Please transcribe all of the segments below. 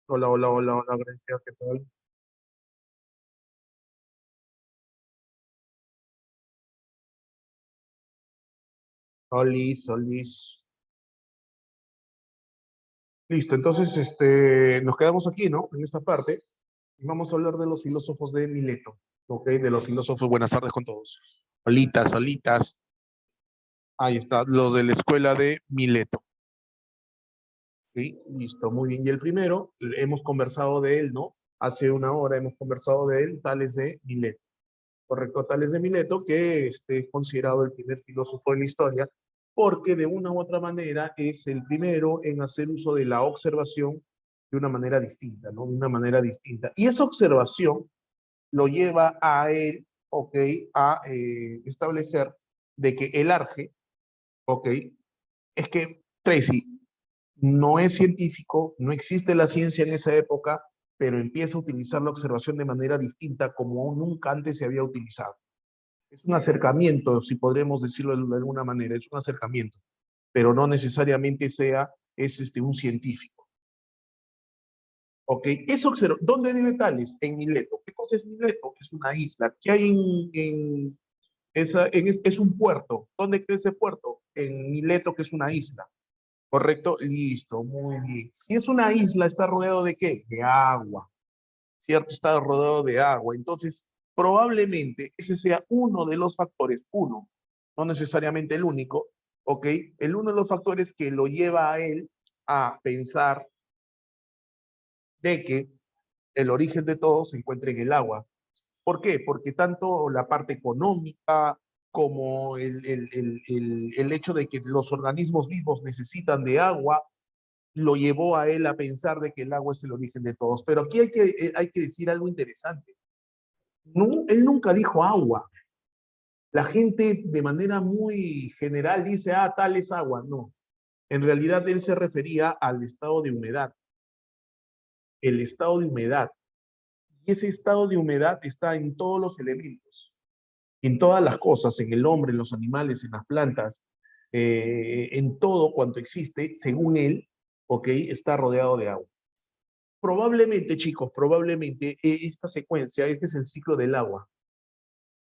Hola, hola, hola, hola, Grecia, ¿qué tal? Olis, Olis. Listo, entonces nos quedamos aquí, ¿no? En esta parte. Y vamos a hablar de los filósofos de Mileto, ¿ok? De los filósofos. Buenas tardes con todos. Olitas, olitas. Ahí está, los de la escuela de Mileto. ¿Sí? Listo, muy bien. Y el primero, hemos conversado de él, ¿no? Hace una hora hemos conversado de él, Tales de Mileto. Correcto, Tales de Mileto, que es considerado el primer filósofo de la historia, porque de una u otra manera es el primero en hacer uso de la observación de una manera distinta, ¿no? De una manera distinta. Y esa observación lo lleva a él, ¿ok? A establecer de que el arge, ¿ok? Es que Tracy no es científico, no existe la ciencia en esa época, pero empieza a utilizar la observación de manera distinta como nunca antes se había utilizado. Es un acercamiento, si podremos decirlo de alguna manera, es un acercamiento, pero no necesariamente un científico. ¿Ok? ¿Dónde vive Tales? En Mileto. ¿Qué cosa es Mileto? Es una isla. ¿Qué hay es un puerto? ¿Dónde queda ese puerto? En Mileto, que es una isla. ¿Correcto? Listo, muy bien. Si es una isla, ¿está rodeado de qué? De agua. ¿Cierto? Está rodeado de agua. Entonces, probablemente ese sea uno de los factores, uno, no necesariamente el único, ¿ok? El uno de los factores que lo lleva a él a pensar de que el origen de todo se encuentra en el agua. ¿Por qué? Porque tanto la parte económica como el hecho de que los organismos vivos necesitan de agua, lo llevó a él a pensar de que el agua es el origen de todos. Pero aquí hay que decir algo interesante. No, él nunca dijo agua. La gente de manera muy general dice, ah, tal es agua. No, en realidad él se refería al estado de humedad, el estado de humedad. Y ese estado de humedad está en todos los elementos, en todas las cosas, en el hombre, en los animales, en las plantas, en todo cuanto existe, según él, ok, está rodeado de agua. Probablemente, chicos, probablemente esta secuencia, este es el ciclo del agua.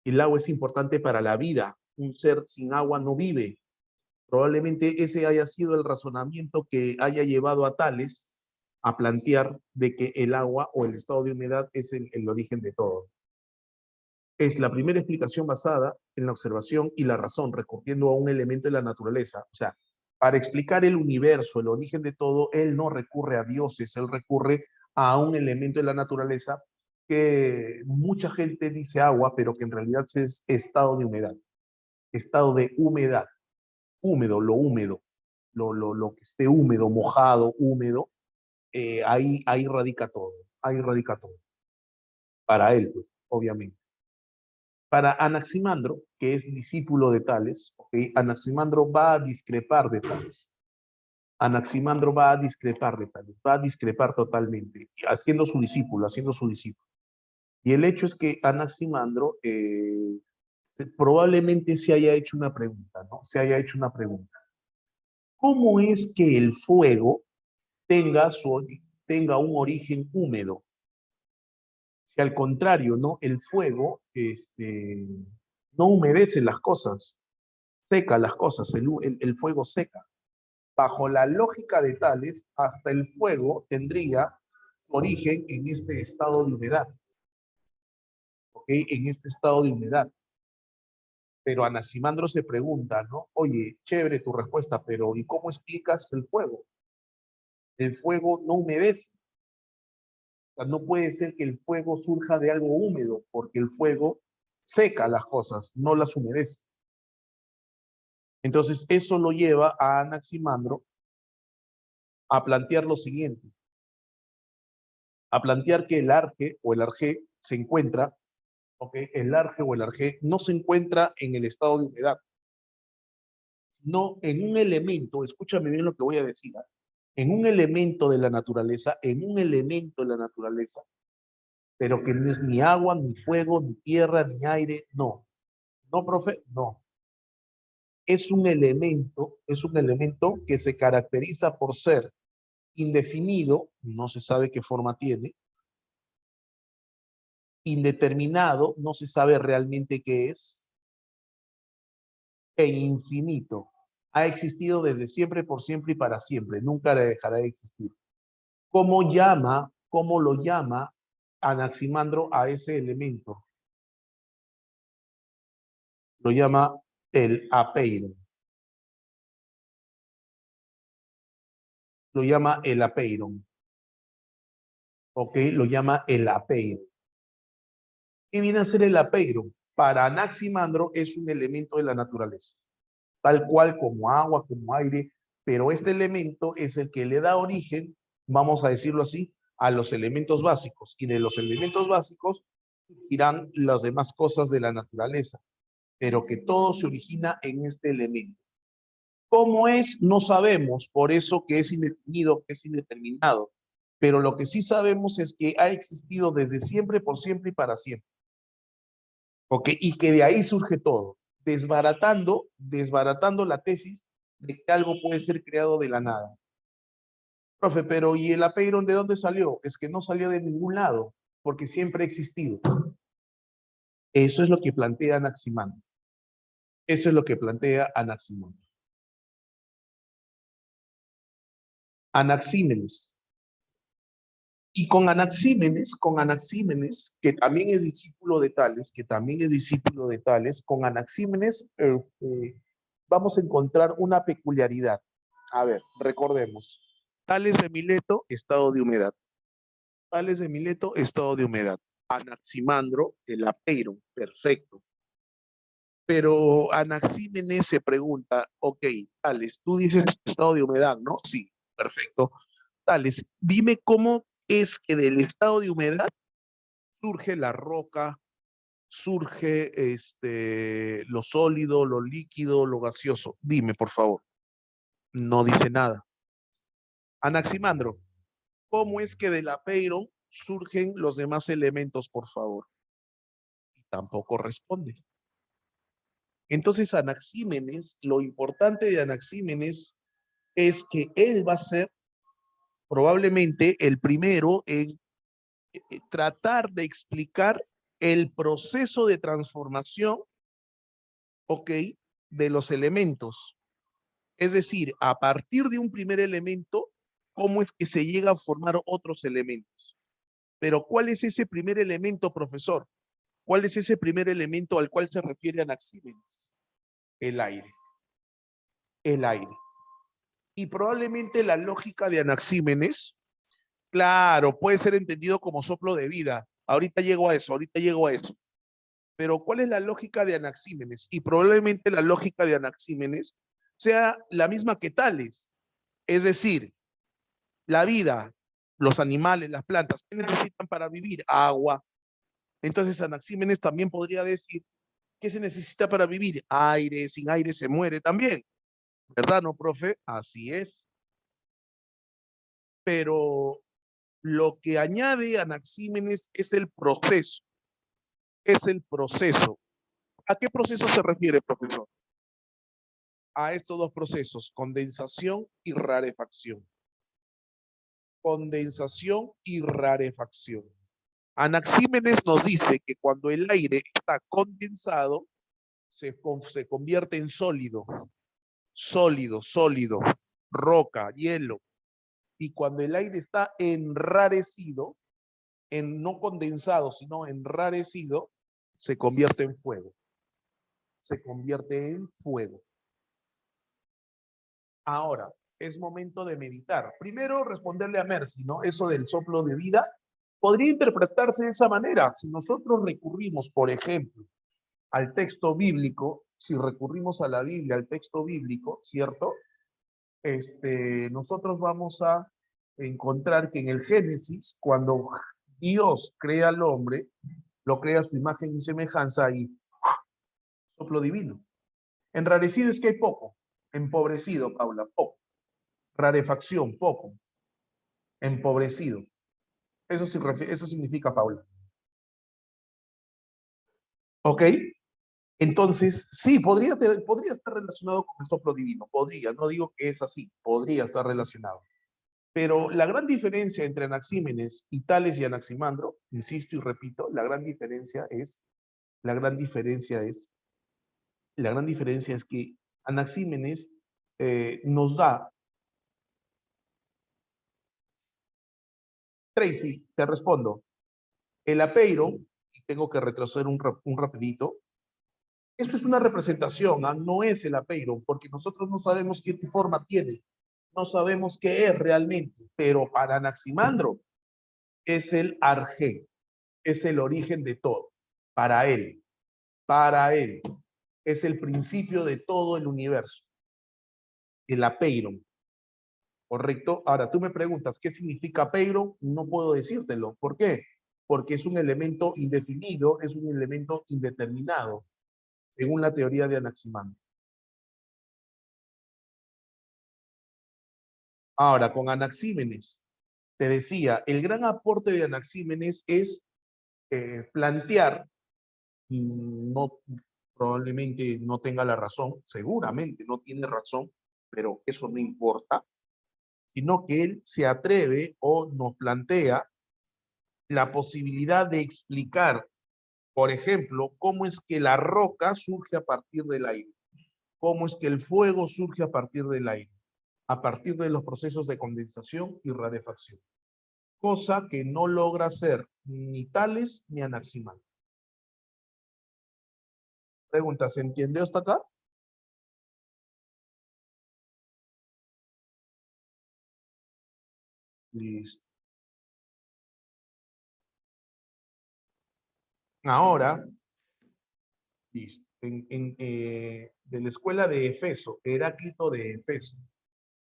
El agua es importante para la vida. Un ser sin agua no vive. Probablemente ese haya sido el razonamiento que haya llevado a Tales a plantear de que el agua o el estado de humedad es el origen de todo. Es la primera explicación basada en la observación y la razón, recurriendo a un elemento de la naturaleza. O sea, para explicar el universo, el origen de todo, él no recurre a dioses, él recurre a un elemento de la naturaleza que mucha gente dice agua, pero que en realidad es estado de humedad, estado de humedad, húmedo, lo húmedo, lo que esté húmedo, mojado, húmedo, ahí radica todo, ahí radica todo, para él, pues, obviamente. Para Anaximandro, que es discípulo de Tales, ¿okay? Anaximandro va a discrepar de Tales. Anaximandro va a discrepar de Tales, va a discrepar totalmente, haciendo su discípulo, haciendo su discípulo. Y el hecho es que Anaximandro probablemente se haya hecho una pregunta, ¿no? Se haya hecho una pregunta. ¿Cómo es que el fuego tenga un origen húmedo? Si al contrario, ¿no? El fuego no humedece las cosas, seca las cosas, el fuego seca. Bajo la lógica de Tales, hasta el fuego tendría su origen en este estado de humedad, ¿ok? En este estado de humedad. Pero Anaximandro se pregunta, ¿no? Oye, chévere tu respuesta, pero ¿y cómo explicas el fuego? El fuego no humedece. O sea, no puede ser que el fuego surja de algo húmedo, porque el fuego seca las cosas, no las humedece. Entonces, eso lo lleva a Anaximandro a plantear lo siguiente, a plantear que el arge o el arge se encuentra, ¿ok? El arge o el arge no se encuentra en el estado de humedad, no en un elemento, escúchame bien lo que voy a decir, ¿eh? En un elemento de la naturaleza, en un elemento de la naturaleza, pero que no es ni agua, ni fuego, ni tierra, ni aire, no. No, profe, no. Es un elemento que se caracteriza por ser Indefinido, no se sabe qué forma tiene. Indeterminado, no se sabe realmente qué es. E infinito, ha existido desde siempre, por siempre y para siempre. Nunca dejará de existir. ¿Cómo lo llama Anaximandro a ese elemento? Lo llama el apeiron. Lo llama el apeiron. ¿Ok? Lo llama el apeiron. ¿Qué viene a ser el apeiron? Para Anaximandro es un elemento de la naturaleza, tal cual como agua, como aire, pero este elemento es el que le da origen, vamos a decirlo así, a los elementos básicos, y de los elementos básicos irán las demás cosas de la naturaleza, pero que todo se origina en este elemento. ¿Cómo es? No sabemos, por eso que es indefinido, que es indeterminado, pero lo que sí sabemos es que ha existido desde siempre, por siempre y para siempre. ¿Ok? Y que de ahí surge todo, desbaratando la tesis de que algo puede ser creado de la nada. Profe, pero ¿y el apeiron de dónde salió? Es que no salió de ningún lado, porque siempre ha existido. Eso es lo que plantea Anaximandro. Eso es lo que plantea Anaximandro. Anaxímenes. Y con Anaxímenes, que también es discípulo de Tales, con Anaxímenes vamos a encontrar una peculiaridad. A ver, recordemos. Tales de Mileto, estado de humedad. Tales de Mileto, estado de humedad. Anaximandro, el apeiron, perfecto. Pero Anaxímenes se pregunta, ok, Tales, tú dices estado de humedad, ¿no? Sí, perfecto. Tales, dime cómo es que del estado de humedad surge la roca, surge lo sólido, lo líquido, lo gaseoso. Dime, por favor. No dice nada. Anaximandro, ¿cómo es que del apeiron surgen los demás elementos, por favor? Y tampoco responde. Entonces, Anaxímenes, lo importante de Anaxímenes es que él va a ser probablemente el primero en tratar de explicar el proceso de transformación, ¿ok? De los elementos. Es decir, a partir de un primer elemento, ¿cómo es que se llega a formar otros elementos? Pero ¿cuál es ese primer elemento, profesor? ¿Cuál es ese primer elemento al cual se refiere Anaxímenes? El aire. El aire. Y probablemente la lógica de Anaxímenes, claro, puede ser entendido como soplo de vida. Ahorita llego a eso, ahorita llego a eso. Pero ¿cuál es la lógica de Anaxímenes? Y probablemente la lógica de Anaxímenes sea la misma que Tales. Es decir, la vida, los animales, las plantas, ¿qué necesitan para vivir? Agua. Entonces Anaxímenes también podría decir, ¿qué se necesita para vivir? Aire, sin aire se muere también. ¿Verdad, no, profe? Así es. Pero lo que añade Anaxímenes es el proceso. Es el proceso. ¿A qué proceso se refiere, profesor? A estos dos procesos, condensación y rarefacción. Condensación y rarefacción. Anaxímenes nos dice que cuando el aire está condensado, se convierte en sólido, sólido, roca, hielo. Y cuando el aire está enrarecido, no condensado, sino enrarecido, se convierte en fuego. Se convierte en fuego. Ahora, es momento de meditar. Primero, responderle a Mercy, ¿no? Eso del soplo de vida podría interpretarse de esa manera. Si nosotros recurrimos, por ejemplo, al texto bíblico, si recurrimos a la Biblia, al texto bíblico, ¿cierto? Nosotros vamos a encontrar que en el Génesis, cuando Dios crea al hombre, lo crea a su imagen y semejanza y soplo divino. Enrarecido es que hay poco. Empobrecido, Paula, poco. Rarefacción, poco. Empobrecido. Eso significa, Paula. ¿Ok? Entonces, sí, podría estar relacionado con el soplo divino. Podría, no digo que es así. Podría estar relacionado. Pero la gran diferencia entre Anaxímenes y Tales y Anaximandro, insisto y repito, la gran diferencia es, la gran diferencia es que Anaxímenes nos da, Tracy, te respondo, el apeiro, y tengo que retroceder un rapidito, esto es una representación, ¿ah? No es el apeiro, porque nosotros no sabemos qué forma tiene, no sabemos qué es realmente, pero para Anaximandro es el arjé, es el origen de todo, para él, para él, es el principio de todo el universo, el apeiron, ¿correcto? Ahora, tú me preguntas, ¿qué significa apeiron? No puedo decírtelo, ¿por qué? Porque es un elemento indefinido, es un elemento indeterminado, según la teoría de Anaximandro. Ahora, con Anaxímenes, te decía, el gran aporte de Anaxímenes es plantear, no, probablemente no tenga la razón, seguramente no tiene razón, pero eso no importa, sino que él se atreve o nos plantea la posibilidad de explicar, por ejemplo, cómo es que la roca surge a partir del aire, cómo es que el fuego surge a partir del aire, a partir de los procesos de condensación y rarefacción, cosa que no logra hacer ni Tales ni Anaximandro. Pregunta, ¿se entiende hasta acá? Listo. Ahora, listo. De la escuela de Efeso, Heráclito de Efeso.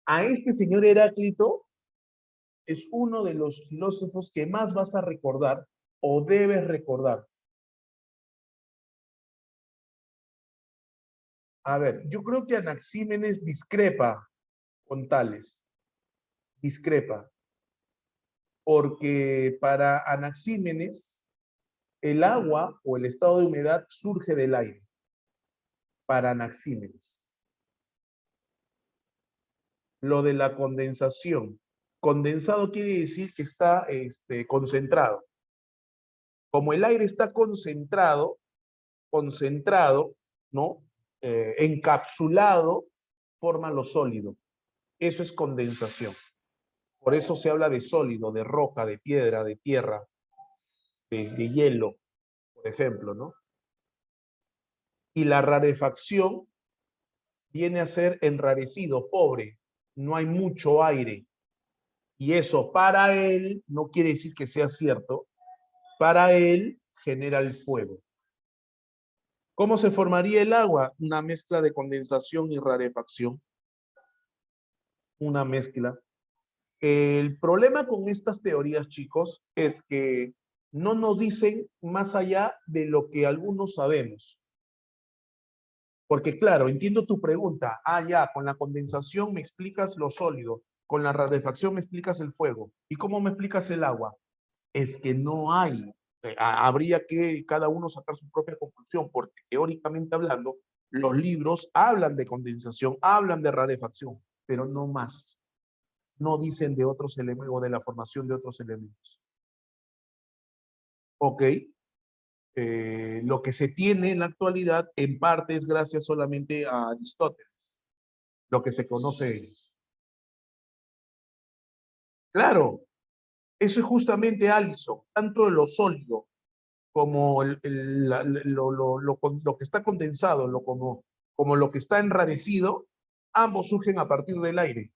A este señor Heráclito es uno de los filósofos que más vas a recordar o debes recordar. A ver, yo creo que Anaxímenes discrepa con Tales, discrepa, porque para Anaxímenes el agua o el estado de humedad surge del aire, para Anaxímenes. Lo de la condensación. Condensado quiere decir que está concentrado. Como el aire está concentrado, ¿no? Encapsulado, forma lo sólido. Eso es condensación. Por eso se habla de sólido, de roca, de piedra, de tierra, de hielo, por ejemplo, ¿no? Y la rarefacción viene a ser enrarecido, pobre, no hay mucho aire. Y eso para él, no quiere decir que sea cierto, para él genera el fuego. ¿Cómo se formaría el agua? Una mezcla de condensación y rarefacción. Una mezcla. El problema con estas teorías, chicos, es que no nos dicen más allá de lo que algunos sabemos. Porque claro, entiendo tu pregunta. Ah, ya, con la condensación me explicas lo sólido, con la rarefacción me explicas el fuego. ¿Y cómo me explicas el agua? Es que no hay. Habría que cada uno sacar su propia conclusión, porque teóricamente hablando, los libros hablan de condensación, hablan de rarefacción, pero no más. No dicen de otros elementos o de la formación de otros elementos. Ok, lo que se tiene en la actualidad en parte es gracias solamente a Aristóteles, lo que se conoce de ellos. Claro, eso es justamente Allison, tanto lo sólido como lo que está condensado, como lo que está enrarecido, ambos surgen a partir del aire.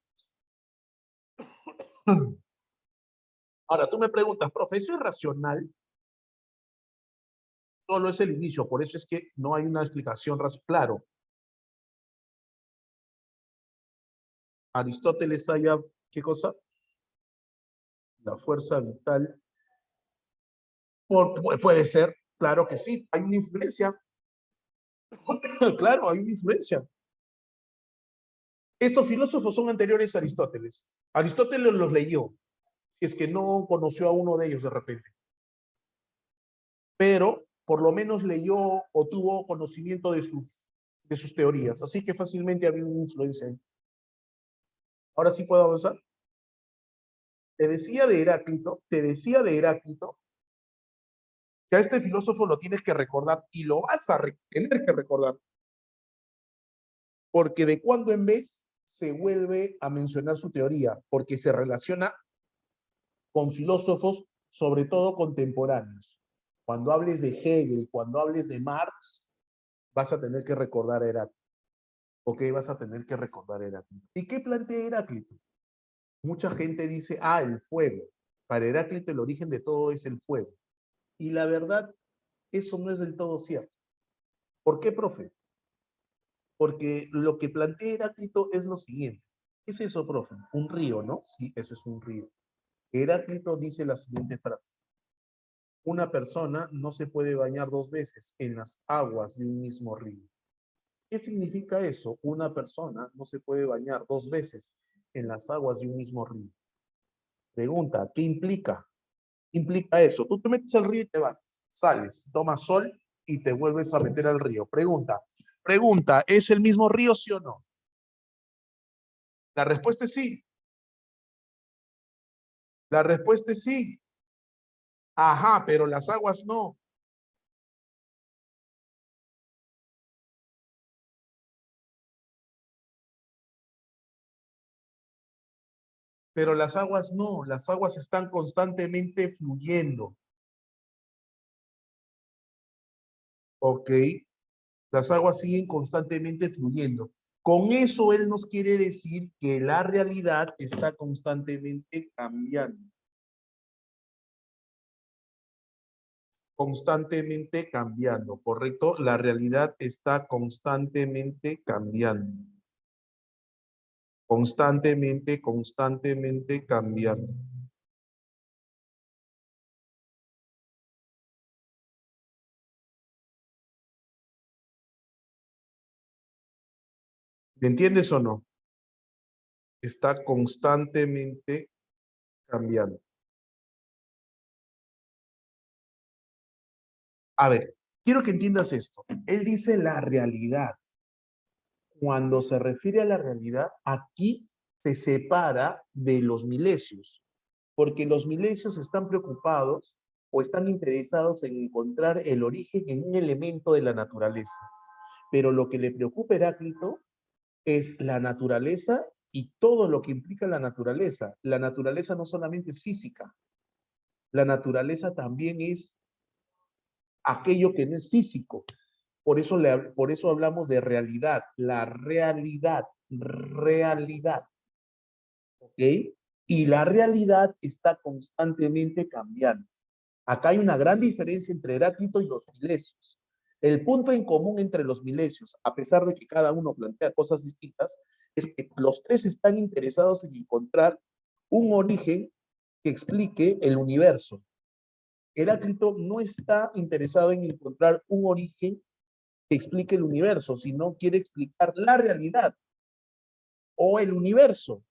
Ahora, tú me preguntas, profe, ¿eso es racional? Solo es el inicio, por eso es que no hay una explicación racional. Claro, Aristóteles haya, ¿qué cosa? La fuerza vital. Puede ser, claro que sí, hay una influencia. Claro, hay una influencia. Estos filósofos son anteriores a Aristóteles. Aristóteles los leyó, si es que no conoció a uno de ellos de repente. Pero por lo menos leyó o tuvo conocimiento de sus teorías. Así que fácilmente había una influencia ahí. Ahora sí puedo avanzar. te decía de Heráclito, que a este filósofo lo tienes que recordar y lo vas a tener que recordar, porque de cuando en vez se vuelve a mencionar su teoría, porque se relaciona con filósofos, sobre todo contemporáneos. Cuando hables de Hegel, cuando hables de Marx, vas a tener que recordar a Heráclito. ¿Ok? Vas a tener que recordar a Heráclito. ¿Y qué plantea Heráclito? Mucha gente dice, el fuego. Para Heráclito el origen de todo es el fuego. Y la verdad, eso no es del todo cierto. ¿Por qué, profe? Porque lo que plantea Heráclito es lo siguiente. ¿Qué es eso, profe? Un río, ¿no? Sí, eso es un río. Heráclito dice la siguiente frase. Una persona no se puede bañar dos veces en las aguas de un mismo río. ¿Qué significa eso? Una persona no se puede bañar dos veces en las aguas de un mismo río. Pregunta, ¿qué implica? Implica eso. Tú te metes al río y te bañas. Sales, tomas sol y te vuelves a meter al río. Pregunta, ¿es el mismo río, sí o no? La respuesta es sí. La respuesta es sí. Ajá, pero las aguas no. Pero las aguas no. Las aguas están constantemente fluyendo. ¿Ok? Las aguas siguen constantemente fluyendo. Con eso él nos quiere decir que la realidad está constantemente cambiando. Constantemente cambiando, ¿correcto? La realidad está constantemente cambiando. Constantemente cambiando. ¿Me entiendes o no? Está constantemente cambiando. A ver, quiero que entiendas esto. Él dice la realidad. Cuando se refiere a la realidad, aquí se separa de los milesios, porque los milesios están preocupados o están interesados en encontrar el origen en un elemento de la naturaleza. Pero lo que le preocupa a Heráclito es la naturaleza y todo lo que implica la naturaleza. La naturaleza no solamente es física, la naturaleza también es aquello que no es físico. Por eso hablamos de realidad, la realidad, ¿ok? Y la realidad está constantemente cambiando. Acá hay una gran diferencia entre Heráclito y los milesios. El punto en común entre los milesios, a pesar de que cada uno plantea cosas distintas, es que los tres están interesados en encontrar un origen que explique el universo. Heráclito no está interesado en encontrar un origen que explique el universo, sino quiere explicar la realidad o el universo.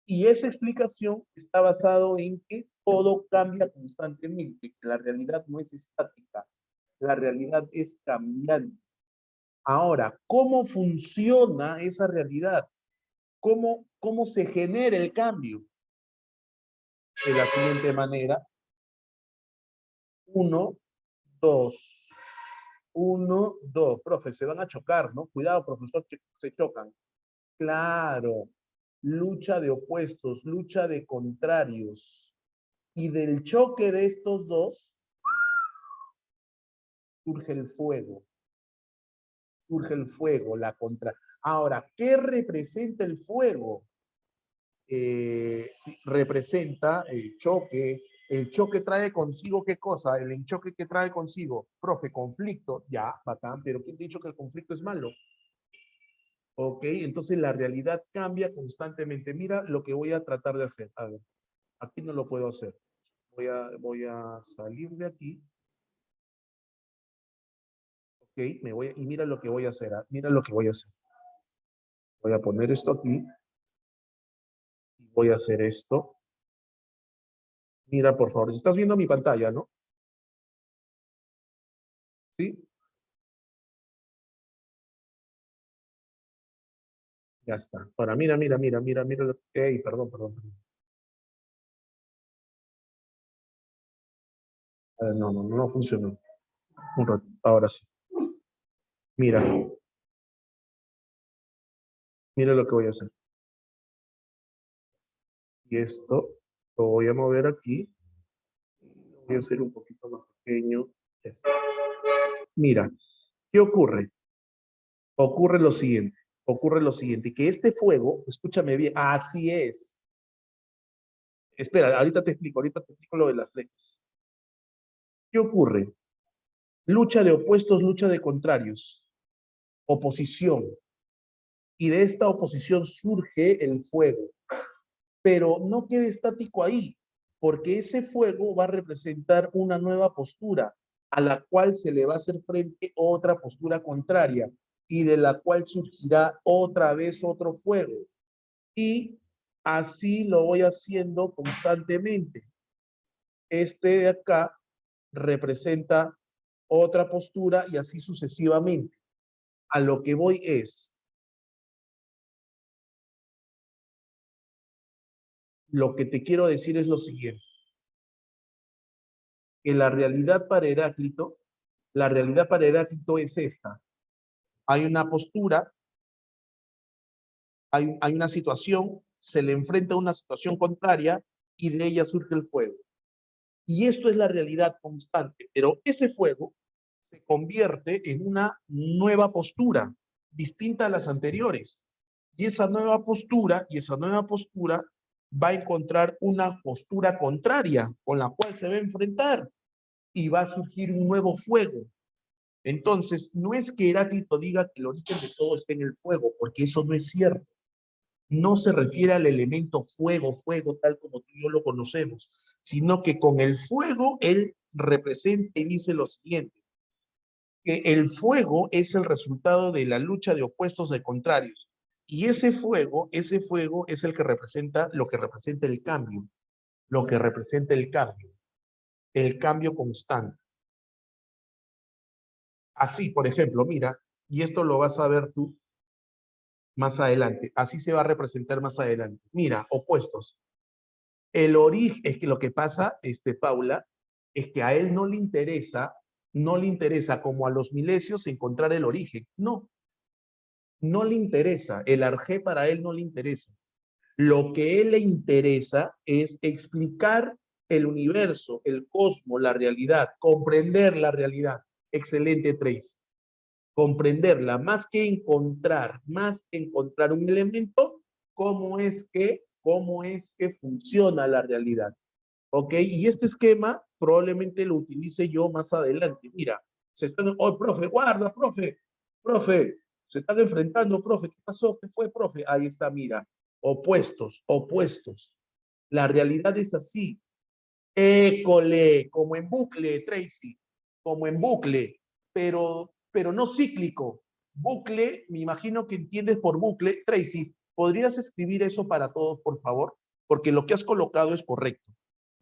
Y esa explicación está basada en que todo cambia constantemente, que la realidad no es estática, la realidad es cambiante. Ahora, ¿cómo funciona esa realidad? ¿Cómo se genera el cambio? De la siguiente manera, uno, dos, uno, dos. Profe, se van a chocar, ¿no? Cuidado, profesor, que se chocan. Claro, lucha de opuestos, lucha de contrarios. Y del choque de estos dos surge el fuego, la contra. Ahora, ¿qué representa el fuego? Sí, representa el choque trae consigo ¿qué cosa? El choque que trae consigo, profe, conflicto, ya, bacán, pero ¿quién te ha dicho que el conflicto es malo? Ok, entonces la realidad cambia constantemente. Mira lo que voy a tratar de hacer. A ver, aquí no lo puedo hacer. Voy a salir de aquí. Ok, y mira lo que voy a hacer. Mira lo que voy a hacer. Voy a poner esto aquí. Voy a hacer esto. Mira, por favor, estás viendo mi pantalla, ¿no? Sí, ya está. Ahora, mira. Ey, perdón. No funcionó. Un rato, ahora sí. Mira, mira lo que voy a hacer. Y esto lo voy a mover aquí. Lo voy a hacer un poquito más pequeño. Esto. Mira, ¿qué ocurre? Ocurre lo siguiente, que este fuego, escúchame bien, así es. Espera, ahorita te explico lo de las flechas. ¿Qué ocurre? Lucha de opuestos, lucha de contrarios, oposición. Y de esta oposición surge el fuego. Pero no quede estático ahí, porque ese fuego va a representar una nueva postura a la cual se le va a hacer frente otra postura contraria y de la cual surgirá otra vez otro fuego. Y así lo voy haciendo constantemente. Este de acá representa otra postura y así sucesivamente. A lo que voy es, lo que te quiero decir es lo siguiente, que la realidad para Heráclito es esta. Hay una postura, hay una situación, se le enfrenta a una situación contraria y de ella surge el fuego. Y esto es la realidad constante, pero ese fuego se convierte en una nueva postura, distinta a las anteriores. Y esa nueva postura va a encontrar una postura contraria con la cual se va a enfrentar y va a surgir un nuevo fuego. Entonces, no es que Heráclito diga que el origen de todo está en el fuego, porque eso no es cierto. No se refiere al elemento fuego, fuego, tal como tú y yo lo conocemos, sino que con el fuego él representa y dice lo siguiente, que el fuego es el resultado de la lucha de opuestos de contrarios. Y ese fuego es el que representa lo que representa el cambio, lo que representa el cambio constante. Así, por ejemplo, mira, y esto lo vas a ver tú más adelante, así se va a representar más adelante. Mira, opuestos. El origen, es que lo que pasa, Paula, es que a él no le interesa como a los milesios encontrar el origen. No, no le interesa. El arjé para él no le interesa. Lo que él le interesa es explicar el universo, el cosmos, la realidad, comprender la realidad. Excelente, Trace. Comprenderla, más que encontrar un elemento, cómo es que funciona la realidad. ¿Ok? Y este esquema probablemente lo utilice yo más adelante. Mira, se están, oh, profe, guarda, profe, se están enfrentando, profe, ¿qué pasó? ¿Qué fue, profe? Ahí está, mira, opuestos, opuestos. La realidad es así. École, como en bucle, Tracy, como en bucle, pero no cíclico. Bucle, me imagino que entiendes por bucle. Tracy, ¿podrías escribir eso para todos, por favor? Porque lo que has colocado es correcto.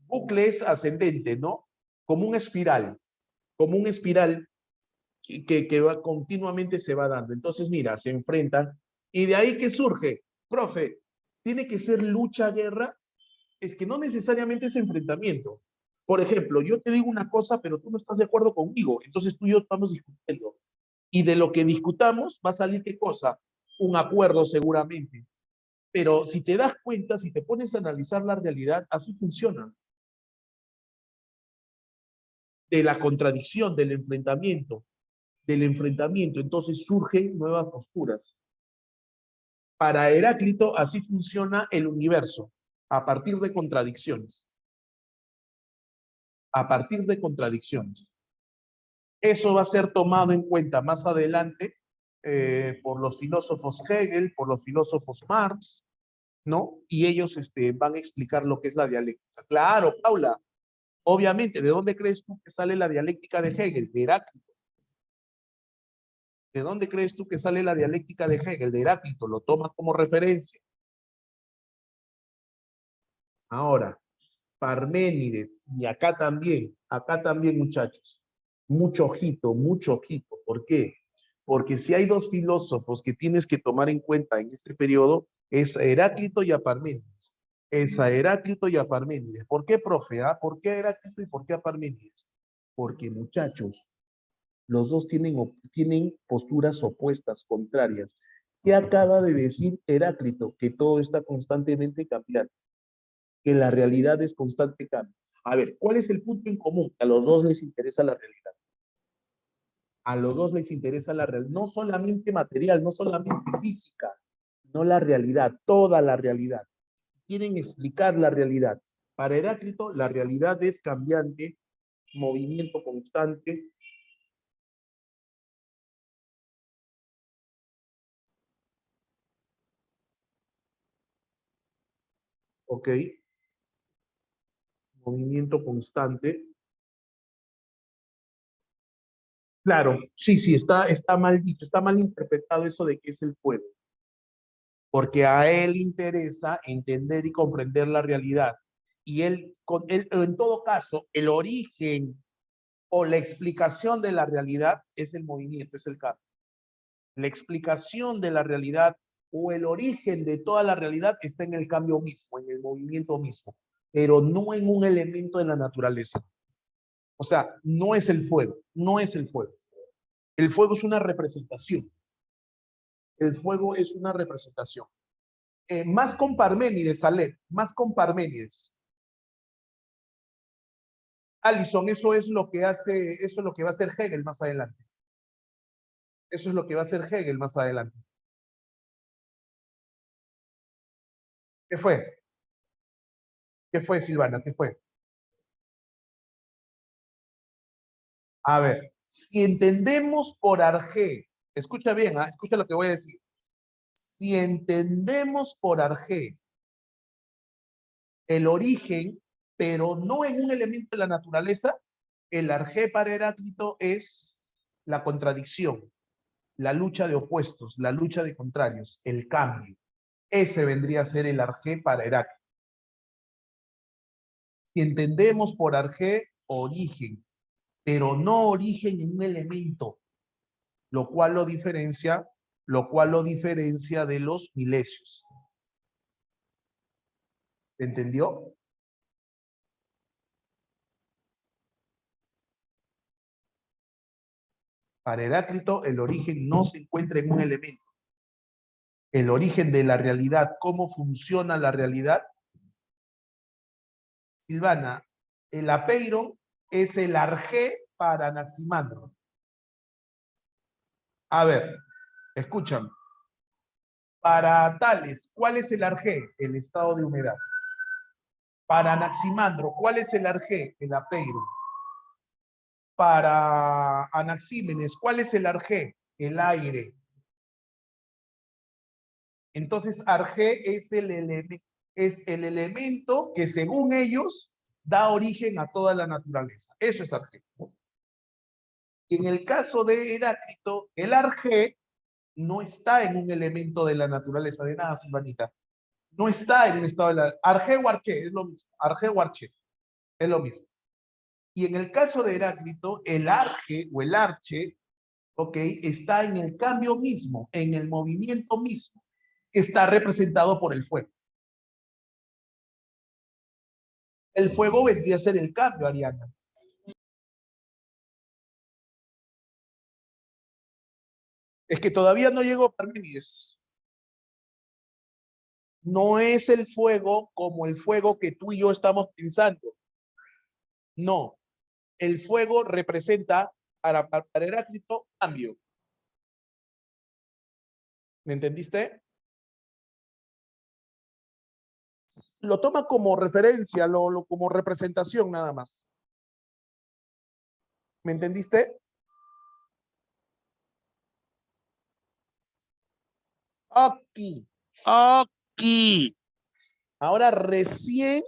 Bucle es ascendente, ¿no? Como un espiral que va, continuamente se va dando. Entonces, mira, se enfrentan y de ahí que surge, profe, tiene que ser lucha, guerra, es que no necesariamente es enfrentamiento. Por ejemplo, yo te digo una cosa, pero tú no estás de acuerdo conmigo, entonces tú y yo estamos discutiendo. Y de lo que discutamos va a salir qué cosa? Un acuerdo seguramente. Pero si te das cuenta, si te pones a analizar la realidad, así funciona. De la contradicción, del enfrentamiento, entonces surgen nuevas posturas. Para Heráclito, así funciona el universo, a partir de contradicciones. A partir de contradicciones. Eso va a ser tomado en cuenta más adelante por los filósofos Hegel, por los filósofos Marx, ¿no? Y ellos van a explicar lo que es la dialéctica. Claro, Paula, obviamente, ¿de dónde crees tú que sale la dialéctica de Hegel? De Heráclito. ¿De dónde crees tú que sale la dialéctica de Hegel? De Heráclito, lo toma como referencia. Ahora, Parménides, y acá también, muchachos, mucho ojito. ¿Por qué? Porque si hay dos filósofos que tienes que tomar en cuenta en este periodo, es a Heráclito y a Parménides. Es a Heráclito y a Parménides. ¿Por qué, profe? ¿Por qué a Heráclito y por qué a Parménides? Porque, muchachos, los dos tienen posturas opuestas, contrarias. ¿Qué acaba de decir Heráclito? Que todo está constantemente cambiando, que la realidad es constante cambio. A ver, ¿cuál es el punto en común? A los dos les interesa la realidad. A los dos les interesa la realidad, no solamente material, no solamente física, no la realidad, toda la realidad. Quieren explicar la realidad. Para Heráclito, la realidad es cambiante, movimiento constante. ¿Ok? Movimiento constante. Claro, sí, sí, está mal dicho, está mal interpretado eso de que es el fuego, porque a él interesa entender y comprender la realidad. Y él, en todo caso, el origen o la explicación de la realidad es el movimiento, es el cambio. La explicación de la realidad o el origen de toda la realidad está en el cambio mismo, en el movimiento mismo, pero no en un elemento de la naturaleza. O sea, no es el fuego, no es el fuego. El fuego es una representación. El fuego es una representación. Más con Parménides, Salet, más con Parménides. Alison, eso es lo que hace, eso es lo que va a hacer Hegel más adelante. Eso es lo que va a hacer Hegel más adelante. ¿Qué fue? ¿Qué fue, Silvana? ¿Qué fue? A ver, si entendemos por arjé, escucha bien, ¿eh? Escucha lo que voy a decir. Si entendemos por arjé el origen, pero no en un elemento de la naturaleza, el arjé para Heráclito es la contradicción, la lucha de opuestos, la lucha de contrarios, el cambio. Ese vendría a ser el arjé para Heráclito. Si entendemos por arjé origen, pero no origen en un elemento, lo cual lo diferencia de los milesios. ¿Se entendió? Para Heráclito, el origen no se encuentra en un elemento. El origen de la realidad, cómo funciona la realidad. Silvana, el apeiron es el arjé para Anaximandro. A ver, escuchan. Para Tales, ¿cuál es el arjé? El estado de humedad. Para Anaximandro, ¿cuál es el arjé? El apeiron. Para Anaxímenes, ¿cuál es el arjé? El aire. Entonces, arjé es el elemento que según ellos da origen a toda la naturaleza. Eso es arjé. Y en el caso de Heráclito, el arjé no está en un elemento de la naturaleza, de nada, Silvanita. No está en un estado de la... Arjé o arché, es lo mismo. Arjé o arché, es lo mismo. Y en el caso de Heráclito, el arje o el arche, ok, está en el cambio mismo, en el movimiento mismo, que está representado por el fuego. El fuego vendría a ser el cambio, Ariana. Es que todavía no llegó Parménides. No es el fuego como el fuego que tú y yo estamos pensando. No. El fuego representa para Heráclito cambio. ¿Me entendiste? Lo toma como referencia, como representación nada más. ¿Me entendiste? Aquí. Aquí. Ahora recién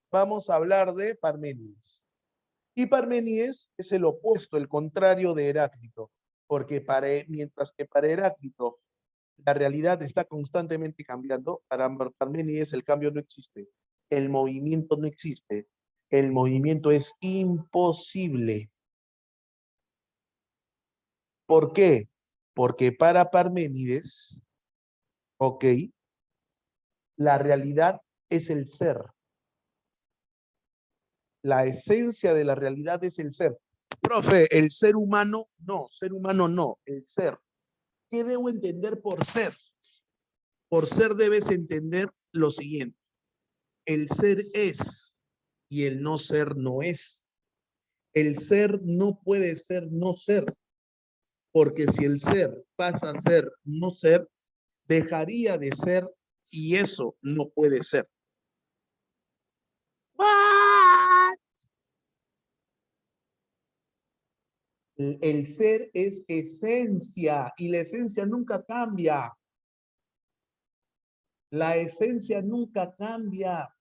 vamos a hablar de Parménides. Y Parménides es el opuesto, el contrario de Heráclito, porque mientras que para Heráclito la realidad está constantemente cambiando, para Parménides el cambio no existe, el movimiento no existe, el movimiento es imposible. ¿Por qué? Porque para Parménides, ok, la realidad es el ser. La esencia de la realidad es el ser. Profe, el ser humano no, el ser. ¿Qué debo entender por ser? Por ser debes entender lo siguiente. El ser es y el no ser no es. El ser no puede ser no ser, porque si el ser pasa a ser no ser, dejaría de ser y eso no puede ser. ¿What? El ser es esencia y la esencia nunca cambia. La esencia nunca cambia.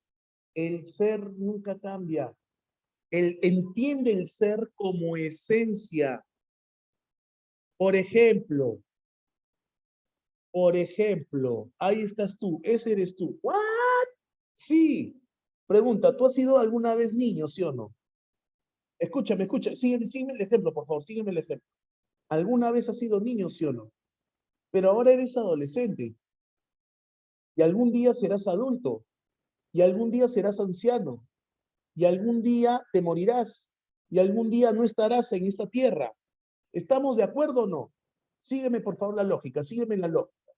El ser nunca cambia. Él entiende el ser como esencia. Por ejemplo, ahí estás tú, ese eres tú. ¿What? Sí. Pregunta, ¿tú has sido alguna vez niño, sí o no? Escúchame, sígueme el ejemplo, por favor, sígueme el ejemplo. ¿Alguna vez has sido niño, sí o no? Pero ahora eres adolescente y algún día serás adulto y algún día serás anciano y algún día te morirás y algún día no estarás en esta tierra. ¿Estamos de acuerdo o no? Sígueme, por favor, la lógica, sígueme la lógica.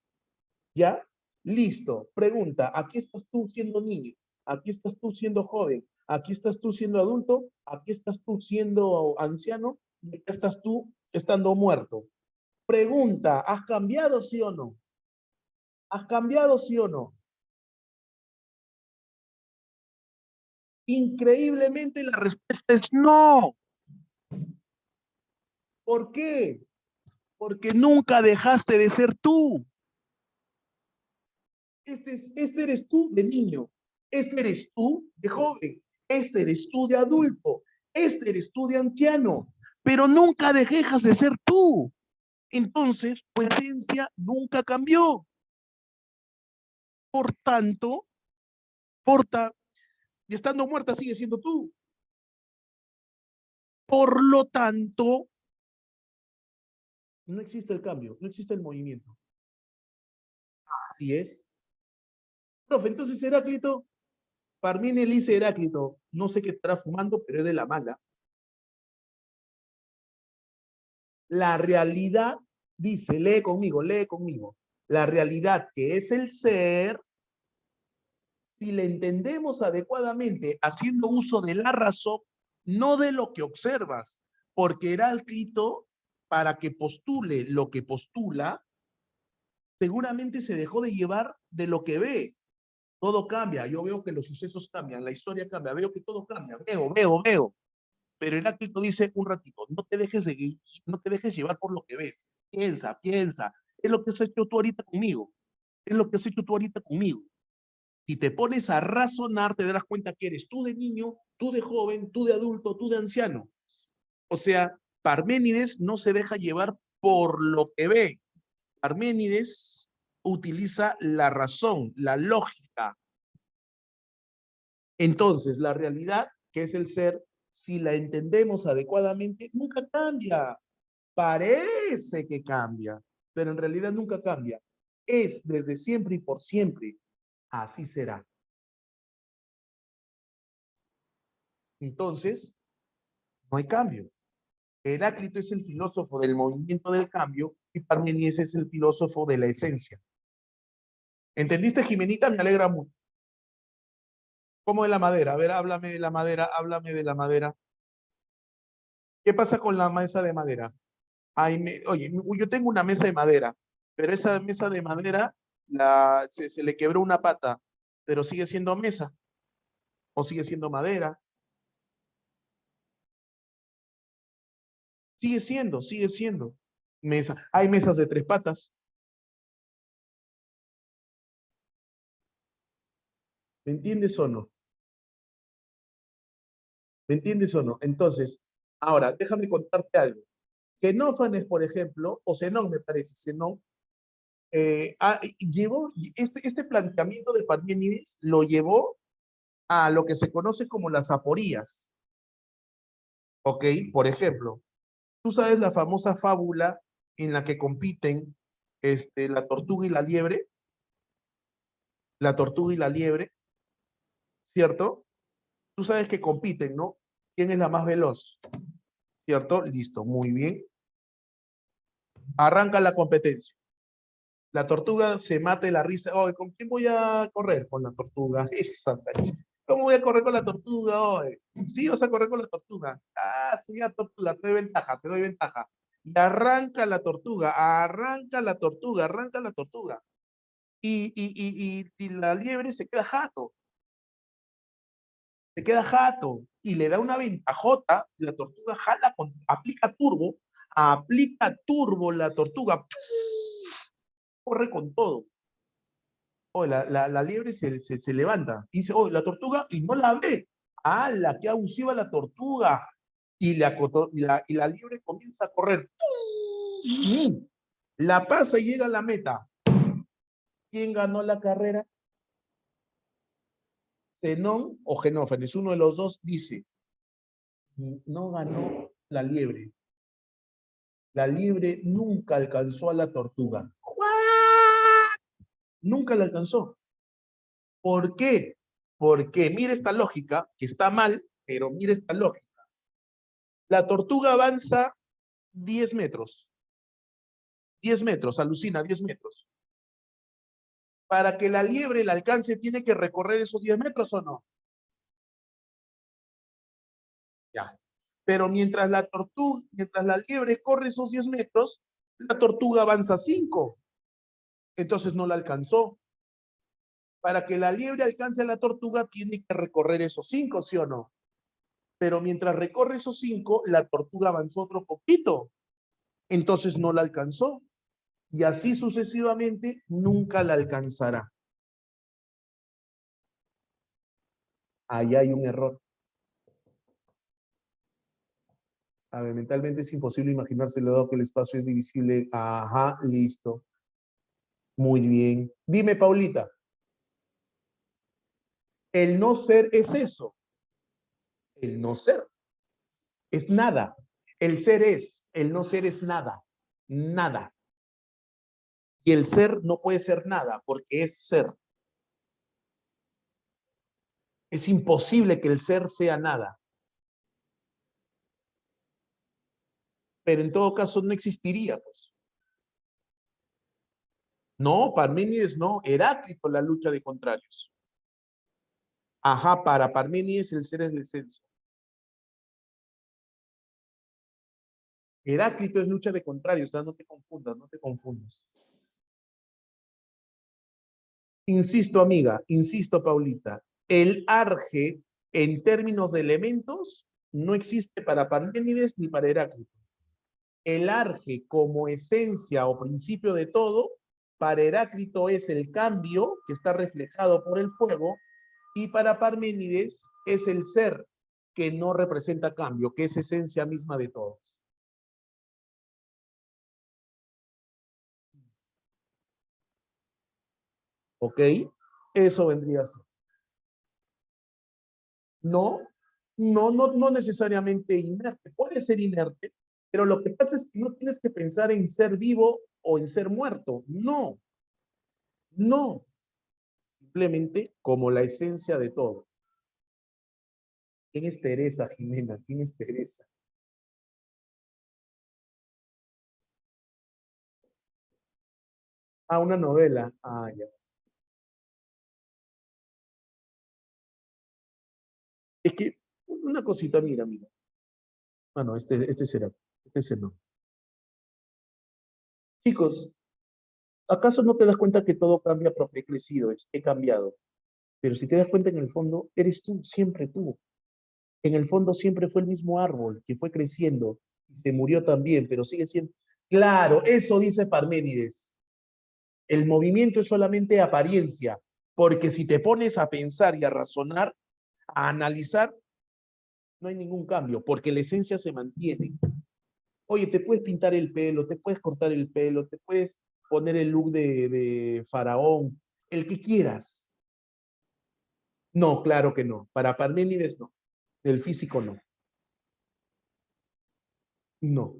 ¿Ya? Listo. Pregunta, aquí estás tú siendo niño, aquí estás tú siendo joven, aquí estás tú siendo adulto, aquí estás tú siendo anciano y aquí estás tú estando muerto. Pregunta, ¿has cambiado sí o no? ¿Has cambiado sí o no? Increíblemente la respuesta es no. ¿Por qué? Porque nunca dejaste de ser tú. Este eres tú de niño, este eres tú de joven, este eres tú de adulto, este eres tú de anciano, pero nunca dejas de ser tú. Entonces, tu esencia nunca cambió. Por tanto, porta, y estando muerta sigue siendo tú. Por lo tanto, no existe el cambio, no existe el movimiento. Así es. Profe, entonces Heráclito, Parménides dice Heráclito, no sé qué estará fumando, pero es de la mala. La realidad, dice, lee conmigo. La realidad que es el ser, si le entendemos adecuadamente, haciendo uso de la razón, no de lo que observas, porque Heráclito, para que postule lo que postula, seguramente se dejó de llevar de lo que ve. Todo cambia, yo veo que los sucesos cambian, la historia cambia, veo que todo cambia, veo. Pero Heráclito dice un ratito, no te dejes llevar por lo que ves. Piensa. Es lo que has hecho tú ahorita conmigo. Es lo que has hecho tú ahorita conmigo. Si te pones a razonar, te darás cuenta que eres tú de niño, tú de joven, tú de adulto, tú de anciano. O sea, Parménides no se deja llevar por lo que ve. Parménides utiliza la razón, la lógica. Entonces, la realidad, que es el ser, si la entendemos adecuadamente, nunca cambia. Parece que cambia, pero en realidad nunca cambia. Es desde siempre y por siempre. Así será. Entonces, no hay cambio. Heráclito es el filósofo del movimiento del cambio y Parmenides es el filósofo de la esencia. ¿Entendiste, Jimenita? Me alegra mucho. ¿Cómo es la madera? A ver, háblame de la madera, háblame de la madera. ¿Qué pasa con la mesa de madera? Oye, yo tengo una mesa de madera, pero esa mesa de madera se le quebró una pata, pero sigue siendo mesa o sigue siendo madera. Sigue siendo mesa. Hay mesas de tres patas. ¿Me entiendes o no? ¿Me entiendes o no? Entonces, ahora, déjame contarte algo. Xenófanes, por ejemplo, o Zenón, me parece, Zenón, llevó este planteamiento de Parménides, lo llevó a lo que se conoce como las aporías. ¿Ok? Por ejemplo, tú sabes la famosa fábula en la que compiten la tortuga y la liebre, la tortuga y la liebre, ¿cierto? Tú sabes que compiten, ¿no? ¿Quién es la más veloz? ¿Cierto? Listo, muy bien. Arranca la competencia. La tortuga se mata de la risa. Oh, ¿con quién voy a correr? Con la tortuga. Esa tacha. ¿Cómo voy a correr con la tortuga hoy? Sí, vas a correr con la tortuga. Ah, sí, ya tortuga, te doy ventaja, te doy ventaja. Y arranca la tortuga, arranca la tortuga, arranca la tortuga. Y la liebre se queda jato y le da una ventajota. La tortuga jala, aplica turbo la tortuga, corre con todo. Oh, la liebre se levanta y dice, oh, la tortuga, y no la ve. ¡Hala, qué abusiva la tortuga! Y la liebre comienza a correr. La pasa y llega a la meta. ¿Quién ganó la carrera? Zenón o Genófanes, uno de los dos dice, no ganó la liebre. La liebre nunca alcanzó a la tortuga. Nunca la alcanzó. ¿Por qué? Porque mira esta lógica, que está mal, pero mira esta lógica. La tortuga avanza 10 metros. 10 metros, alucina, 10 metros. Para que la liebre la alcance, ¿tiene que recorrer esos 10 metros o no? Ya. Pero mientras la liebre corre esos 10 metros, la tortuga avanza 5. Entonces no la alcanzó. Para que la liebre alcance a la tortuga, tiene que recorrer esos 5, ¿sí o no? Pero mientras recorre esos 5, la tortuga avanzó otro poquito. Entonces no la alcanzó. Y así sucesivamente nunca la alcanzará. Ahí hay un error. A ver, mentalmente es imposible imaginárselo dado que el espacio es divisible. Ajá, listo. Muy bien. Dime, Paulita, el no ser es eso. El no ser es nada. El ser es, el no ser es nada. Nada. Y el ser no puede ser nada porque es ser. Es imposible que el ser sea nada. Pero en todo caso no existiría, pues. No, Parménides no. Heráclito la lucha de contrarios. Ajá, para Parménides el ser es la esencia. Heráclito es lucha de contrarios, o sea, no te confundas, no te confundas. Insisto, amiga, insisto, Paulita, el arge en términos de elementos no existe para Parménides ni para Heráclito. El arge como esencia o principio de todo, para Heráclito es el cambio que está reflejado por el fuego y para Parménides es el ser que no representa cambio, que es esencia misma de todos. ¿Ok? Eso vendría a ser. No, no necesariamente inerte. Puede ser inerte, pero lo que pasa es que no tienes que pensar en ser vivo o en ser muerto. No, no. Simplemente como la esencia de todo. ¿Quién es Teresa, Jimena? ¿Quién es Teresa? Ah, una novela. Ah, ya. Es que una cosita, mira. Ah, no, este será. Este será. Chicos, ¿acaso no te das cuenta que todo cambia, profe? He crecido, he cambiado. Pero si te das cuenta, en el fondo, eres tú, siempre tú. En el fondo siempre fue el mismo árbol que fue creciendo y se murió también, pero sigue siendo. Claro, eso dice Parménides. El movimiento es solamente apariencia, porque si te pones a pensar y a razonar, a analizar, no hay ningún cambio, porque la esencia se mantiene. Oye, te puedes pintar el pelo, te puedes cortar el pelo, te puedes poner el look de faraón, el que quieras. No, claro que no. Para Parménides no. El físico no. No.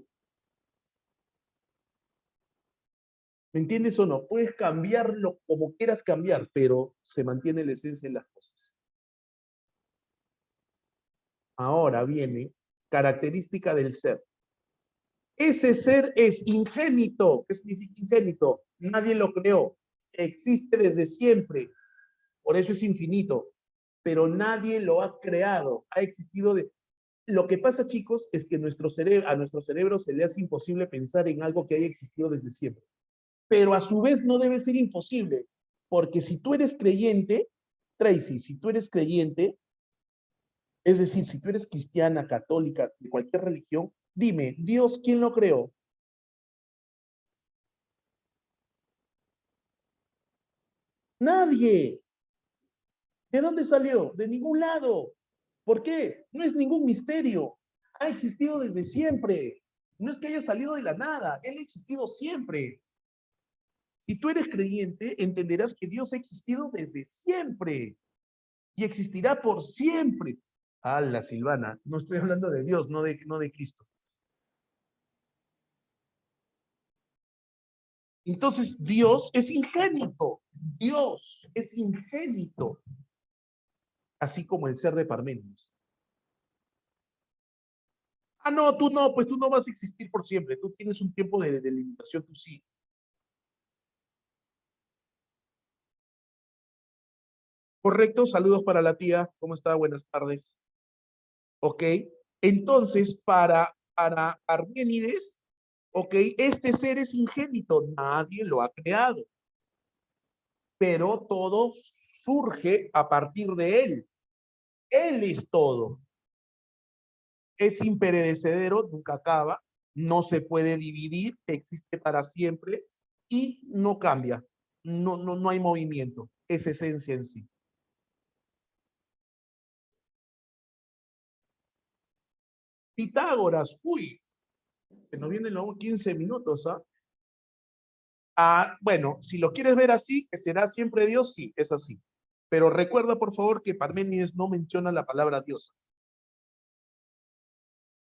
¿Me entiendes o no? Puedes cambiarlo como quieras cambiar, pero se mantiene la esencia en las cosas. Ahora viene característica del ser. Ese ser es ingénito. ¿Qué significa ingénito? Nadie lo creó. Existe desde siempre. Por eso es infinito. Pero nadie lo ha creado. Ha existido de... Lo que pasa, chicos, es que a nuestro cerebro se le hace imposible pensar en algo que haya existido desde siempre. Pero a su vez no debe ser imposible. Porque si tú eres creyente, Tracy, si tú eres creyente, es decir, si tú eres cristiana, católica, de cualquier religión, dime, Dios, ¿quién lo creó? Nadie. ¿De dónde salió? De ningún lado. ¿Por qué? No es ningún misterio. Ha existido desde siempre. No es que haya salido de la nada. Él ha existido siempre. Si tú eres creyente, entenderás que Dios ha existido desde siempre y existirá por siempre. La Silvana, no estoy hablando de Dios, no de Cristo. Entonces, Dios es ingénito. Dios es ingénito. Así como el ser de Parménides. No, tú no, pues tú no vas a existir por siempre. Tú tienes un tiempo de limitación, tú sí. Correcto, saludos para la tía. ¿Cómo está? Buenas tardes. Ok. Entonces, para Parménides, ok, este ser es ingénito. Nadie lo ha creado. Pero todo surge a partir de él. Él es todo. Es imperecedero, nunca acaba, no se puede dividir, existe para siempre y no cambia. No hay movimiento. Es esencia en sí. Pitágoras, uy, que nos vienen luego 15 minutos, ¿ah? Bueno, si lo quieres ver así, que será siempre Dios, sí, es así. Pero recuerda, por favor, que Parménides no menciona la palabra Dios.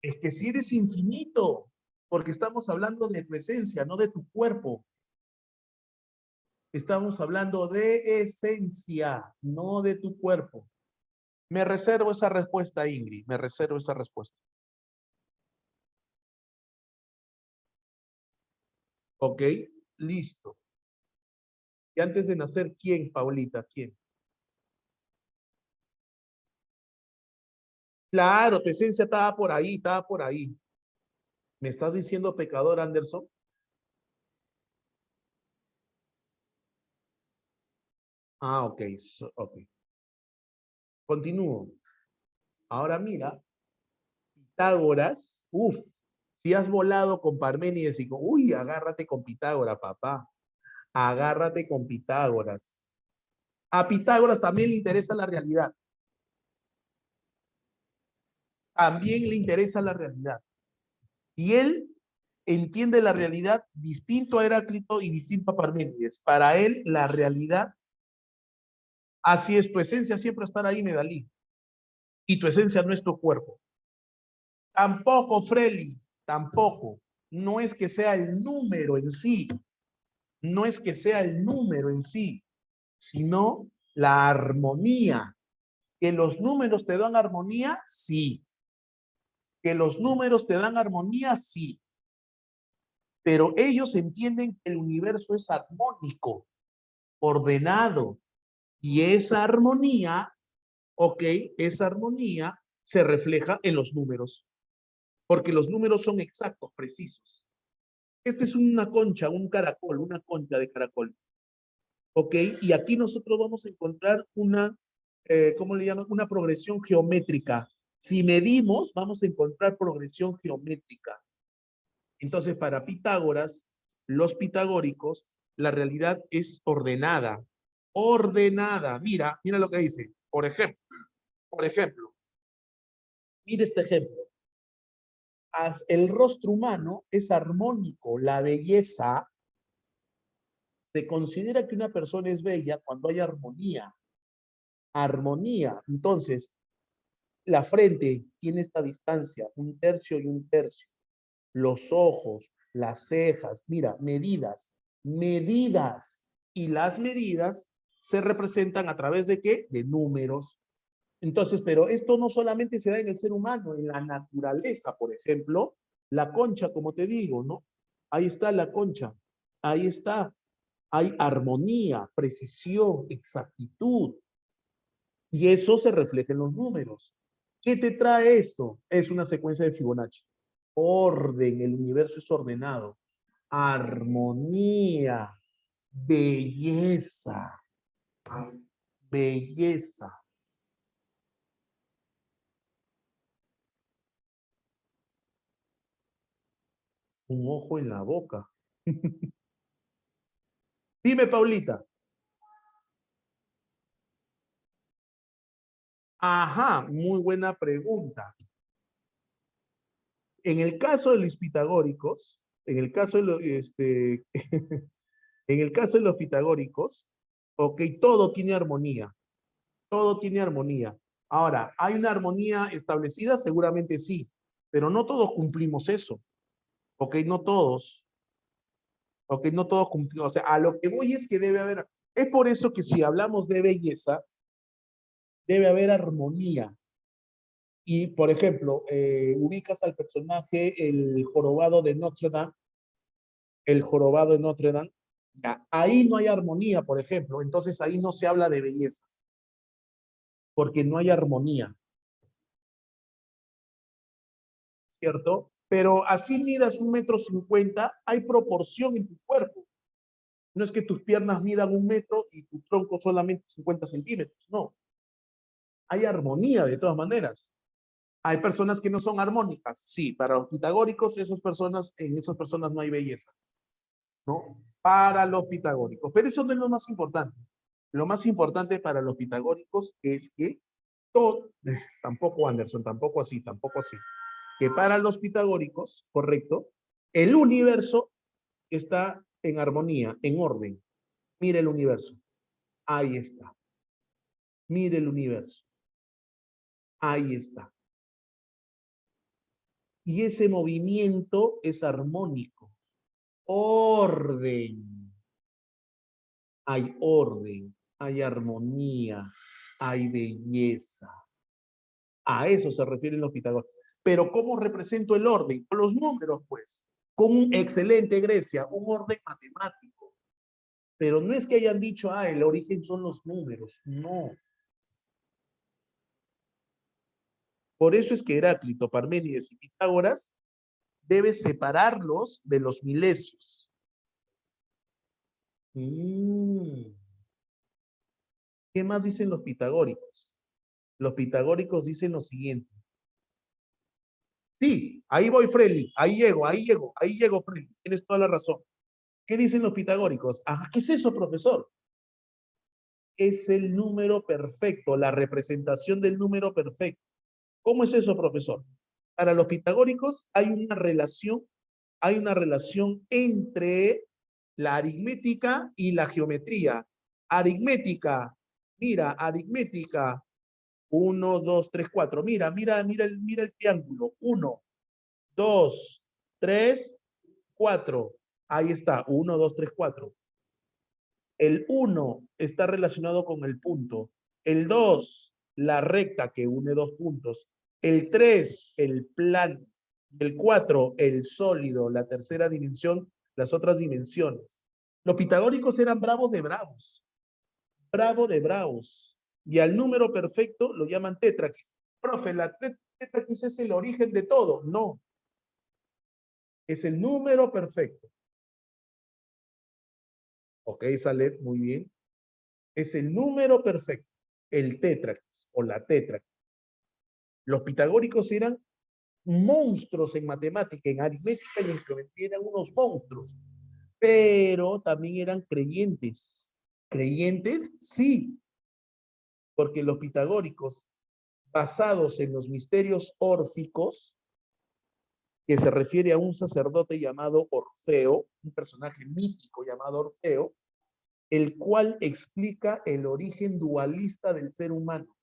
Es que si eres infinito, porque estamos hablando de tu esencia, no de tu cuerpo. Estamos hablando de esencia, no de tu cuerpo. Me reservo esa respuesta, Ingrid. Me reservo esa respuesta. ¿Ok? Listo. Y antes de nacer, ¿quién, Paulita? ¿Quién? Claro, tu esencia estaba por ahí, estaba por ahí. ¿Me estás diciendo pecador, Anderson? Ok, ok. Continúo. Ahora mira, Pitágoras, si has volado con Parménides y con, agárrate con Pitágoras, papá. Agárrate con Pitágoras. A Pitágoras también le interesa la realidad. También le interesa la realidad. Y él entiende la realidad distinto a Heráclito y distinto a Parménides. Para él, la realidad, así es, tu esencia siempre estará ahí, Medalí. Y tu esencia no es tu cuerpo. Tampoco, Freli, tampoco. No es que sea el número en sí, no es que sea el número en sí, sino la armonía. ¿Que los números te dan armonía? Sí. ¿Que los números te dan armonía? Sí. Pero ellos entienden que el universo es armónico, ordenado, y esa armonía, ok, esa armonía se refleja en los números, porque los números son exactos, precisos. Este es una concha, un caracol, una concha de caracol, ok, y aquí nosotros vamos a encontrar una, ¿cómo le llaman? Una progresión geométrica. Si medimos, vamos a encontrar progresión geométrica. Entonces, para Pitágoras, los pitagóricos, la realidad es ordenada. Ordenada. Mira lo que dice. Por ejemplo, mira este ejemplo. El rostro humano es armónico. La belleza, se considera que una persona es bella cuando hay armonía. Armonía. Entonces, la frente tiene esta distancia, 1/3 y 1/3. Los ojos, las cejas, mira, medidas. Y las medidas se representan a través de ¿qué? De números. Entonces, pero esto no solamente se da en el ser humano, en la naturaleza, por ejemplo, la concha, como te digo, ¿no? Ahí está la concha, ahí está. Hay armonía, precisión, exactitud, y eso se refleja en los números. ¿Qué te trae esto? Es una secuencia de Fibonacci. Orden, el universo es ordenado. Armonía, belleza, belleza. Un ojo en la boca. Dime, Paulita. Ajá, muy buena pregunta. En el caso de los pitagóricos, en el caso de en el caso de los pitagóricos, ok, todo tiene armonía, todo tiene armonía. Ahora, ¿hay una armonía establecida? Seguramente sí, pero no todos cumplimos eso, ok, no todos, ok, no todos cumplimos, o sea, a lo que voy es que debe haber, es por eso que si hablamos de belleza, debe haber armonía. Y, por ejemplo, ubicas al personaje, el jorobado de Notre Dame, el jorobado de Notre Dame, ya, ahí no hay armonía, por ejemplo, entonces ahí no se habla de belleza, porque no hay armonía, ¿cierto? Pero así midas 1,50 m, hay proporción en tu cuerpo. No es que tus piernas midan 1 m y tu tronco solamente 50 centímetros, no. Hay armonía de todas maneras. Hay personas que no son armónicas, sí, para los pitagóricos, en esas personas no hay belleza, ¿no? Para los pitagóricos. Pero eso no es lo más importante. Lo más importante para los pitagóricos es que todo, tampoco Anderson, tampoco así, que para los pitagóricos, correcto, el universo está en armonía, en orden. Mire el universo. Ahí está. Mire el universo. Ahí está. Y ese movimiento es armónico. Orden. Hay orden, hay armonía, hay belleza. A eso se refieren los pitagóricos. Pero ¿cómo represento el orden? Con los números, pues. Con un excelente Grecia, un orden matemático. Pero no es que hayan dicho, ah, el origen son los números. No. Por eso es que Heráclito, Parménides y Pitágoras debe separarlos de los milesios. ¿Qué más dicen los pitagóricos? Los pitagóricos dicen lo siguiente. Sí, ahí voy, Freddy. Ahí llego, Freddy. Tienes toda la razón. ¿Qué dicen los pitagóricos? Ah, ¿qué es eso, profesor? Es el número perfecto, la representación del número perfecto. ¿Cómo es eso, profesor? Para los pitagóricos hay una relación entre la aritmética y la geometría. Aritmética, mira, aritmética, 1, 2, 3, 4. Mira el triángulo. 1, 2, 3, 4. Ahí está, 1, 2, 3, 4. El 1 está relacionado con el punto. El 2, la recta que une dos puntos. El 3, el plano. El 4, el sólido, la tercera dimensión, las otras dimensiones. Los pitagóricos eran bravos de bravos. Bravo de bravos. Y al número perfecto lo llaman tétraquis. Profe, la tétraquis es el origen de todo. No. Es el número perfecto. Ok, Salet, muy bien. Es el número perfecto, el tétraquis o la tétraquis. Los pitagóricos eran monstruos en matemática, en aritmética y en geometría eran unos monstruos, pero también eran creyentes. ¿Creyentes? Sí, porque los pitagóricos, basados en los misterios órficos, que se refiere a un sacerdote llamado Orfeo, un personaje mítico llamado Orfeo, el cual explica el origen dualista del ser humano.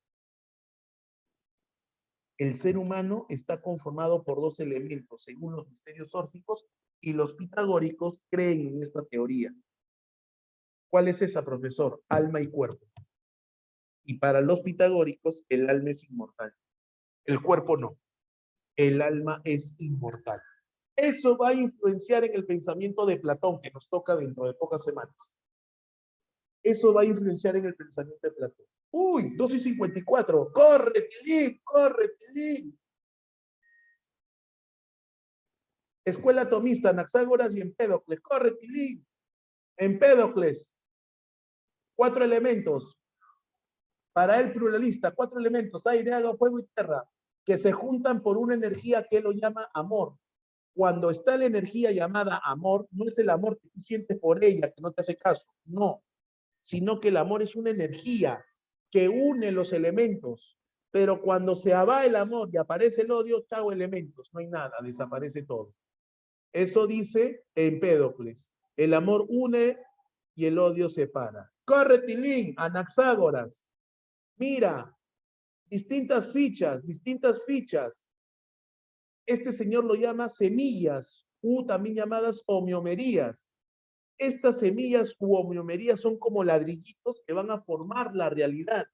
El ser humano está conformado por dos elementos, según los misterios órficos, y los pitagóricos creen en esta teoría. ¿Cuál es esa, profesor? Alma y cuerpo. Y para los pitagóricos, el alma es inmortal. El cuerpo no. El alma es inmortal. Eso va a influenciar en el pensamiento de Platón, que nos toca dentro de pocas semanas. Eso va a influenciar en el pensamiento de Platón. Uy, 2:54. Corre, Tilín, corre, Tilín. Escuela atomista, Anaxágoras y Empédocles. Corre, Tilín. Empédocles. 4 elementos. Para el pluralista, 4 elementos, aire, agua, fuego y tierra, que se juntan por una energía que él lo llama amor. Cuando está la energía llamada amor, no es el amor que tú sientes por ella, que no te hace caso, no, sino que el amor es una energía que une los elementos. Pero cuando se va el amor y aparece el odio, chao elementos, no hay nada, desaparece todo. Eso dice Empédocles. El amor une y el odio separa. Corre, Tilín, Anaxágoras. Mira, distintas fichas, distintas fichas. Este señor lo llama semillas, también llamadas homeomerías. Estas semillas u homeomerías son como ladrillitos que van a formar la realidad,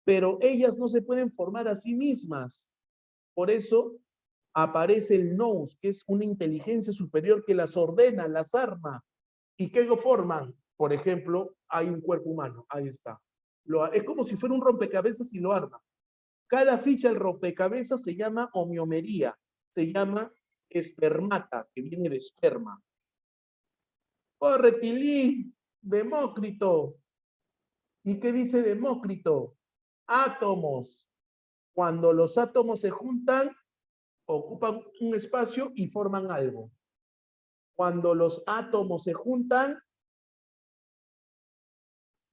pero ellas no se pueden formar a sí mismas. Por eso aparece el nous, que es una inteligencia superior que las ordena, las arma. ¿Y qué lo forman? Por ejemplo, hay un cuerpo humano, ahí está. Es como si fuera un rompecabezas y lo arma. Cada ficha del rompecabezas se llama homeomería, se llama espermata, que viene de esperma. Oh, Retilín, Demócrito. ¿Y qué dice Demócrito? Átomos. Cuando los átomos se juntan, ocupan un espacio y forman algo. Cuando los átomos se juntan,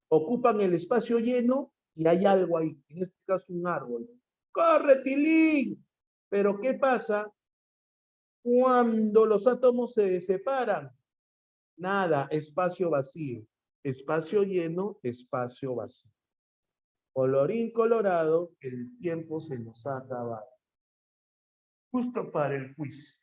ocupan el espacio lleno y hay algo ahí, en este caso un árbol. ¡Corre, Tilín! Pero ¿qué pasa cuando los átomos se separan? Nada, espacio vacío. Espacio lleno, espacio vacío. Colorín colorado, el tiempo se nos ha acabado. Justo para el quiz.